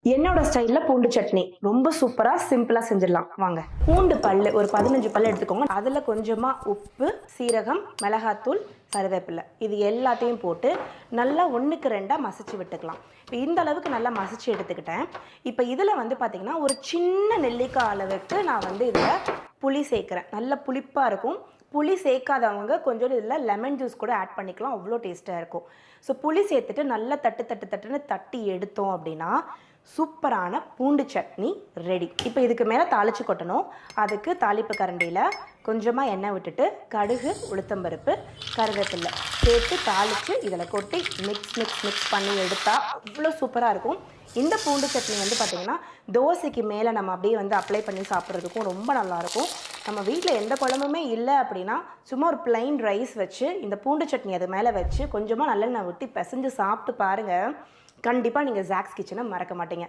என்னோட ஸ்டைல்ல பூண்டு சட்னி ரொம்ப சூப்பரா சிம்பிளா செஞ்சிடலாம் வாங்க. பூண்டு பல்லு ஒரு 15 பல்லு எடுத்துக்கோங்க. அதுல கொஞ்சமா உப்பு, சீரகம், மிளகாத்தூள், கருவேப்பிலை இது எல்லாத்தையும் போட்டு நல்லா 1க்கு 2 மசிச்சு விட்டுக்கலாம். இப்போ இந்த அளவுக்கு நல்லா மசிச்சு எடுத்துக்கிட்டேன். இப்போ இதில் வந்து பார்த்தீங்கன்னா ஒரு சின்ன நெல்லிக்காய் அளவுக்கு நான் வந்து இதில் புளி சேர்க்குறேன். நல்ல புளிப்பாக இருக்கும். புளி சேர்க்காதவங்க கொஞ்சம் இதில் லெமன் ஜூஸ் கூட ஆட் பண்ணிக்கலாம், அவ்வளோ டேஸ்ட்டாக இருக்கும். ஸோ புளி சேர்த்துட்டு நல்லா தட்டுன்னு தட்டி எடுத்தோம் அப்படின்னா சூப்பரான பூண்டு சட்னி ரெடி. இப்போ இதுக்கு மேலே தாளித்து கொட்டணும். அதுக்கு தாளிப்பு கரண்டியில் கொஞ்சமாக எண்ணெய் விட்டுட்டு கடுகு, உளுத்தம்பருப்பு, கருவேப்பிலை சேர்த்து தாளித்து இதில் கொட்டி மிக்ஸ் பண்ணி எடுத்தால் அவ்வளோ சூப்பராக இருக்கும். இந்த பூண்டு சட்னி வந்து பார்த்திங்கன்னா தோசைக்கு மேலே நம்ம அப்படியே வந்து அப்ளை பண்ணி சாப்பிட்றதுக்கும் ரொம்ப நல்லாயிருக்கும். நம்ம வீட்டில் எந்த குழம்புமே இல்லை அப்படின்னா சும்மா ஒரு பிளைன் ரைஸ் வச்சு இந்த பூண்டு சட்னி அது மேலே வச்சு கொஞ்சமாக நல்லெண்ணெய் ஊற்றி பிசைஞ்சு சாப்பிட்டு பாருங்கள். கண்டிப்பாக நீங்கள் ஜாக்ஸ் கிச்சனை மறக்க மாட்டீங்க.